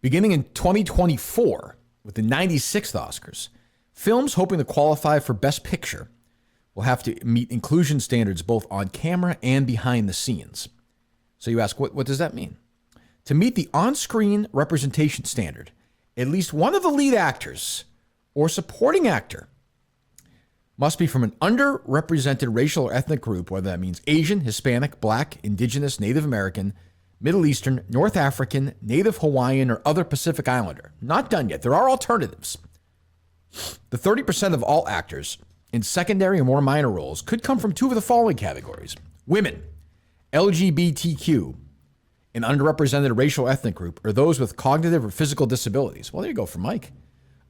Beginning in 2024, with the 96th Oscars, films hoping to qualify for Best Picture will have to meet inclusion standards both on camera and behind the scenes. So you ask, what does that mean? To meet the on-screen representation standard, at least one of the lead actors or supporting actor must be from an underrepresented racial or ethnic group, whether that means Asian, Hispanic, Black, Indigenous, Native American, Middle Eastern, North African, Native Hawaiian, or other Pacific Islander. Not done yet. There are alternatives. The 30% of all actors in secondary or more minor roles could come from two of the following categories: women, LGBTQ, an underrepresented racial ethnic group, or those with cognitive or physical disabilities. Well, there you go for Mike.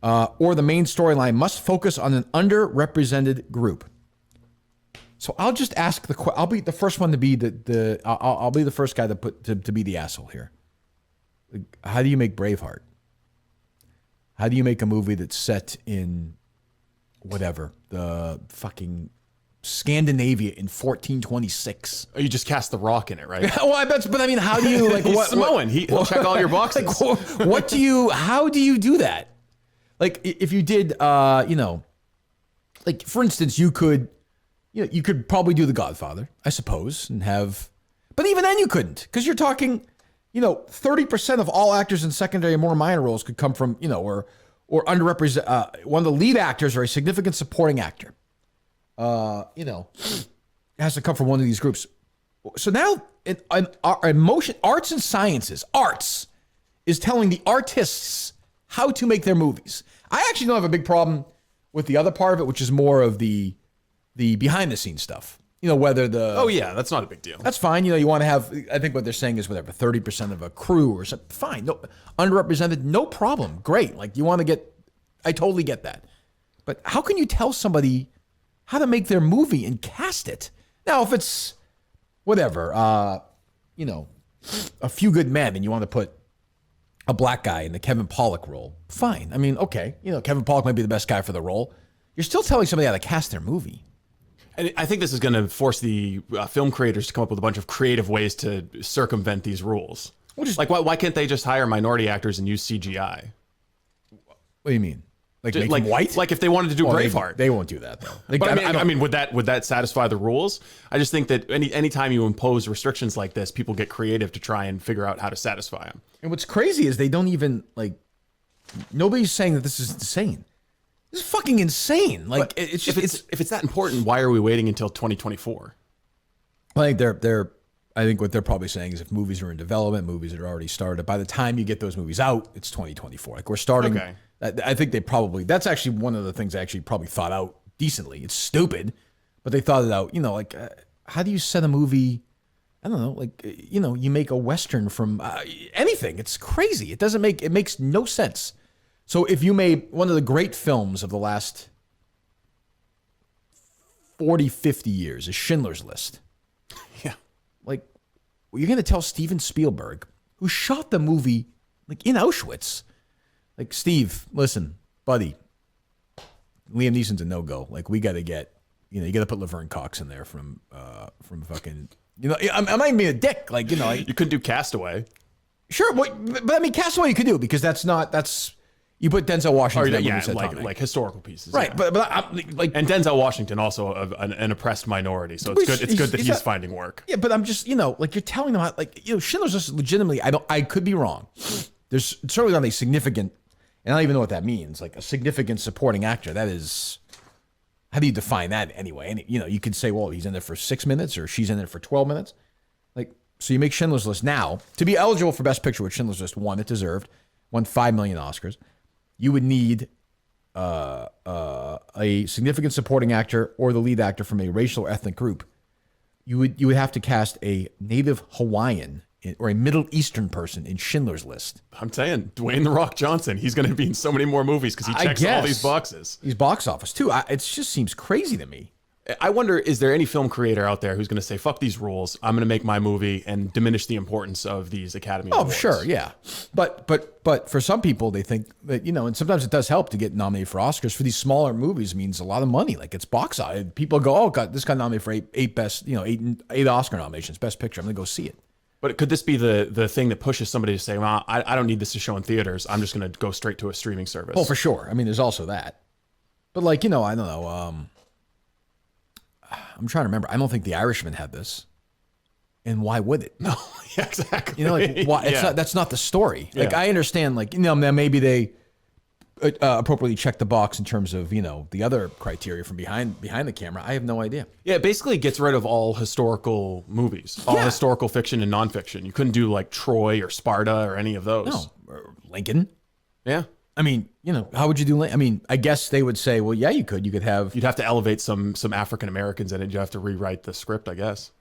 Or the main storyline must focus on an underrepresented group. So I'll just ask I'll be the first one to be I'll be the first guy to be the asshole here. How do you make Braveheart? How do you make a movie that's set in whatever, the fucking Scandinavia in 1426? Oh, you just cast The Rock in it, right? Well, but I mean, how do you like He's Samoan? He'll check all your boxes. How do you do that? Like if you did, like for instance, you could probably do The Godfather, I suppose, and but even then you couldn't, because you're talking, 30% of all actors in secondary and more minor roles could come from, or underrepresented, one of the lead actors or a significant supporting actor, it has to come from one of these groups. So now arts and sciences, arts is telling the artists how to make their movies. I actually don't have a big problem with the other part of it, which is more of the behind the scenes stuff. Whether oh yeah, that's not a big deal. That's fine. You want to have, I think what they're saying is whatever, 30% of a crew or something. Fine. No, underrepresented, no problem. Great. Like you want to I totally get that. But how can you tell somebody how to make their movie and cast it? Now, if it's whatever, A Few Good Men, and you want to put a black guy in the Kevin Pollak role, fine. I mean, okay, Kevin Pollak might be the best guy for the role. You're still telling somebody how to cast their movie. And I think this is going to force the film creators to come up with a bunch of creative ways to circumvent these rules. Like, why can't they just hire minority actors and use CGI? What do you mean? Like make them white? Like if they wanted to do Braveheart. They won't do that, though. But I mean, would that satisfy the rules? I just think that anytime you impose restrictions like this, people get creative to try and figure out how to satisfy them. And what's crazy is they don't even, nobody's saying that this is insane. This is fucking insane. Like, it's just, if it's that important, why are we waiting until 2024? I think what they're probably saying is if movies are in development, movies that are already started, by the time you get those movies out, it's 2024. Like we're starting. Okay. I think that's actually one of the things I actually probably thought out decently. It's stupid, but they thought it out. How do you set a movie? I don't know. You make a Western from anything. It's crazy. It makes no sense. So if you made one of the great films of the last 40, 50 years, is Schindler's List. Yeah. You're going to tell Steven Spielberg, who shot the movie in Auschwitz, Steve, listen, buddy, Liam Neeson's a no-go. We got to get, you got to put Laverne Cox in there from fucking, I'm not even being a dick. You couldn't do Castaway. Sure. But I mean, Castaway you could do, because that's, you put Denzel Washington. Like historical pieces, right? Yeah. But and Denzel Washington also an oppressed minority, so it's good. It's good that he's finding work. Yeah, but I'm just you're telling them how Schindler's List legitimately. I could be wrong. There's certainly not a significant, and I don't even know what that means. A significant supporting actor. That is, how do you define that anyway? And you could say, well, he's in there for 6 minutes or she's in there for 12 minutes. So you make Schindler's List now to be eligible for Best Picture, which Schindler's List won. It deserved. Won 5 million Oscars. You would need a significant supporting actor or the lead actor from a racial or ethnic group. You would have to cast a Native Hawaiian or a Middle Eastern person in Schindler's List. I'm saying, Dwayne "The Rock" Johnson, he's going to be in so many more movies because he checks all these boxes. He's box office too. It just seems crazy to me. I wonder, is there any film creator out there who's going to say, fuck these rules, I'm going to make my movie and diminish the importance of these Academy Awards? Oh, sure, yeah. But for some people, they think that, and sometimes it does help to get nominated for Oscars. For these smaller movies, means a lot of money. It's box office. People go, oh, God, this got nominated for eight Oscar nominations, Best Picture. I'm going to go see it. But could this be the thing that pushes somebody to say, well, I don't need this to show in theaters. I'm just going to go straight to a streaming service. Oh, for sure. I mean, there's also that. But like, I don't know. I'm trying to remember. I don't think The Irishman had this. And why would it? No, yeah, exactly. Like why? It's not. That's not the story. Like I understand. Like maybe they appropriately check the box in terms of the other criteria from behind the camera. I have no idea. Yeah, it basically gets rid of all historical movies, all historical fiction and nonfiction. You couldn't do like Troy or Sparta or any of those. No, or Lincoln. Yeah. I mean, how would you do? I mean, I guess they would say, well, yeah, you could. You could have. You'd have to elevate some African Americans in it. You have to rewrite the script, I guess.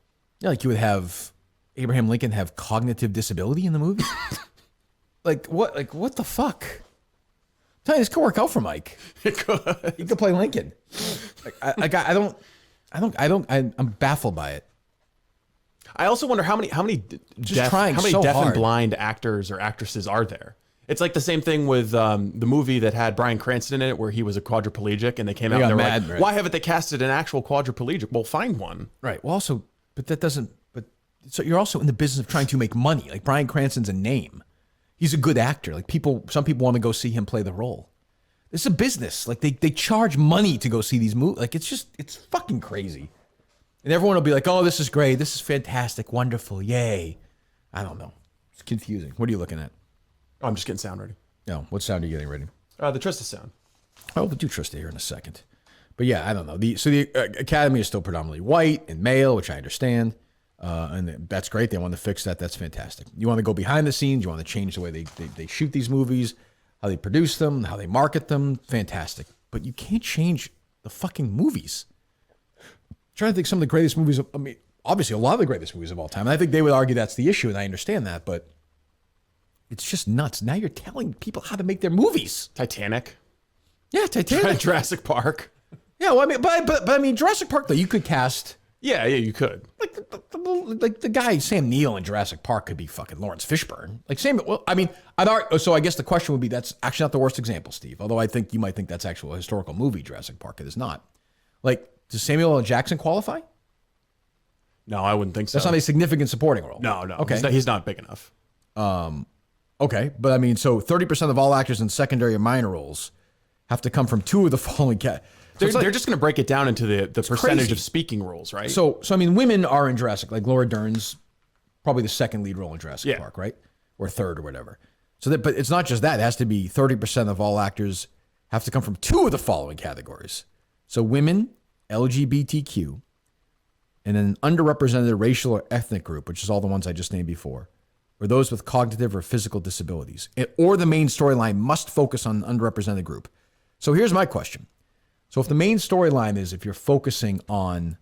Yeah, like you would have Abraham Lincoln have cognitive disability in the movie. Like what? Like what the fuck? Tell you, this could work out for Mike. It could. He could play Lincoln. I'm baffled by it. I also wonder how many deaf and blind actors or actresses are there. It's like the same thing with the movie that had Bryan Cranston in it, where he was a quadriplegic, and they came out and they were like, right? Why haven't they casted an actual quadriplegic? Well, find one. Right. Well, also, but that doesn't. But so you're also in the business of trying to make money. Like Bryan Cranston's a name. He's a good actor. Like some people want to go see him play the role. It's a business. Like they charge money to go see these movies. Like it's fucking crazy. And everyone will be like, "Oh, this is great. This is fantastic. Wonderful. Yay." I don't know. It's confusing. What are you looking at? Oh, I'm just getting sound ready. No, what sound are you getting ready? The Trista sound. Oh, we'll do Trista here in a second. But yeah, I don't know. The Academy is still predominantly white and male, which I understand. And that's great. They want to fix that. That's fantastic. You want to go behind the scenes. You want to change the way they shoot these movies, how they produce them, how they market them. Fantastic. But you can't change the fucking movies. I'm trying to think some of the greatest movies. I mean, obviously a lot of the greatest movies of all time. And I think they would argue that's the issue, and I understand that, but it's just nuts. Now you're telling people how to make their movies. Titanic. Yeah, Titanic. Jurassic Park. Yeah, well, I mean, but I mean, Jurassic Park though, you could cast. Yeah, you could. Like the guy Sam Neill in Jurassic Park could be fucking Lawrence Fishburne. Like Sam. Well, I mean, so I guess the question would be, that's actually not the worst example, Steve. Although I think you might think that's actually a historical movie, Jurassic Park. It is not. Like, does Samuel L. Jackson qualify? No, I wouldn't think so. That's not a significant supporting role. No. Okay, he's not big enough. Okay, but I mean, so 30% of all actors in secondary or minor roles have to come from two of the following categories. They're just going to break it down into the percentage crazy. of speaking roles, right? So I mean, women are in Jurassic, like Laura Dern's probably the second lead role in Jurassic Park, right? Or third or whatever. So but it's not just that. It has to be 30% of all actors have to come from two of the following categories. So women, LGBTQ, and an underrepresented racial or ethnic group, which is all the ones I just named before, or those with cognitive or physical disabilities, or the main storyline must focus on an underrepresented group. So here's my question. So if the main storyline is if you're focusing on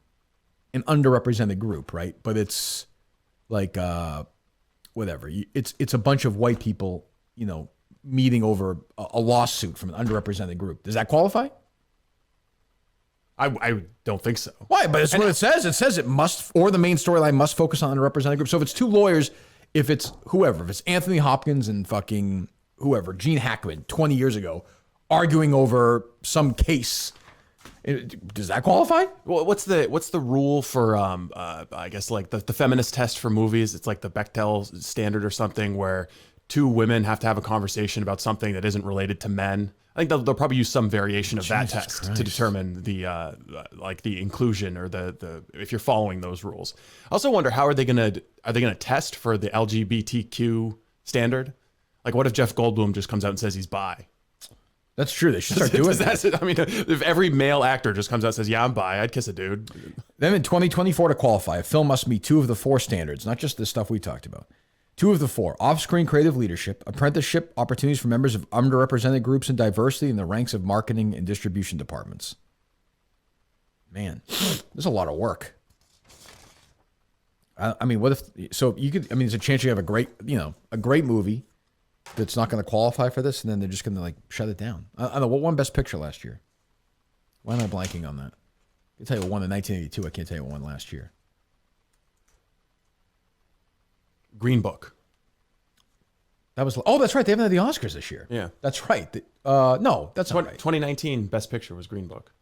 an underrepresented group, right? But it's like whatever. It's a bunch of white people, meeting over a lawsuit from an underrepresented group. Does that qualify? I don't think so. Why? But it's what it says. It says it must, or the main storyline must focus on an underrepresented group. So if it's two lawyers, if it's whoever, if it's Anthony Hopkins and fucking whoever, Gene Hackman 20 years ago, arguing over some case, does that qualify? Well, what's the rule for I guess like the feminist test for movies? It's like the Bechdel standard or something, where two women have to have a conversation about something that isn't related to men. I think they'll probably use some variation of that test to determine the like the inclusion or the if you're following those rules. I also wonder, how are they gonna test for the LGBTQ standard? Like, what if Jeff Goldblum just comes out and says he's bi? That's true. They should start doing that. I mean, if every male actor just comes out and says, "Yeah, I'm bi," I'd kiss a dude. Then in 2024, to qualify, a film must meet two of the four standards, not just the stuff we talked about. Two of the four: off-screen creative leadership, apprenticeship opportunities for members of underrepresented groups, and diversity in the ranks of marketing and distribution departments. Man, there's a lot of work. I mean, what if? So you could. I mean, there's a chance you have a great movie that's not going to qualify for this, and then they're just going to like shut it down. I don't know. What won Best Picture last year? Why am I blanking on that? I can tell you what won in 1982. I can't tell you what won last year. Green Book. That's right. They haven't had the Oscars this year. Yeah. That's right. No, that's not right. 2019 Best Picture was Green Book.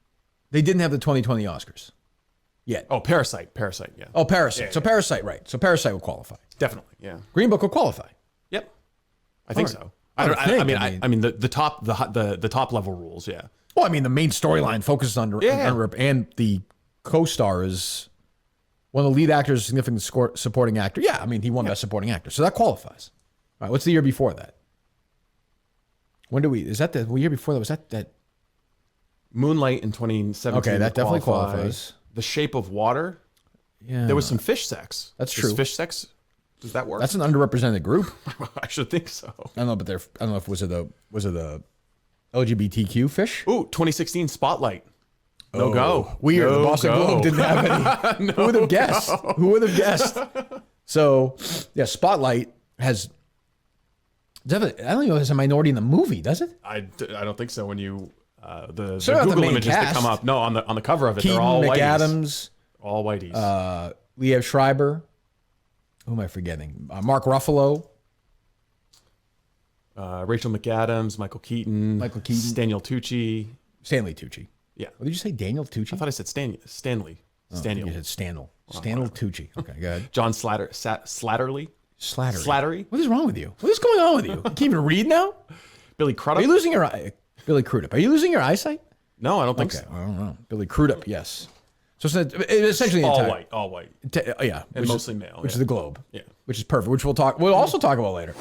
They didn't have the 2020 Oscars. yet. Oh, Parasite. Yeah. Oh, Parasite. So Parasite, right? So Parasite would qualify. Definitely. Yeah. Green Book would qualify. Yep. I think All right. so. I mean, the top level rules. Yeah. Well, I mean, the main storyline focuses on Yeah. and the co-star is one of the lead actors, significant supporting actor. Yeah, I mean, he won Best Supporting Actor, so that qualifies. All right, what's the year before that? When do we? Is that the year before that? Was that? Moonlight in 2017. Okay, that definitely qualifies. The Shape of Water. Yeah, There was some fish sex. That's Does true. fish sex. Does that work? That's an underrepresented group. I should think so. I don't know, but I don't know if was it the LGBTQ fish? Ooh, 2016 Spotlight. No go. Weird. No The Boston go. Globe didn't have any. Who would have guessed? Who would have guessed? So, yeah, Spotlight has. I don't even know if it's a minority in the movie, does it? I don't think so. When you the So not the Google main images that cast. come up, no, on the cover of it, Keaton they're all whiteys. McAdams, All whiteys. Liev Schreiber. Who am I forgetting? Mark Ruffalo. Rachel McAdams, Michael Keaton, Daniel Tucci. Stanley Tucci. Yeah. What did you say? Daniel Tucci? I thought I said Stanley. You said Stanel. Stanel Tucci. Okay, go ahead. John Slattery. Slattery. What is wrong with you? What is going on with you? You can't even read now? Billy Are Crudup. you losing your eye? Billy Crudup. Are you losing your eyesight? No, I don't think so. I don't know. Billy Crudup, yes. So it's essentially the All entire- white. All white. Yeah. And mostly male. Which is the Globe. Yeah. Which is perfect, which we'll also talk about later.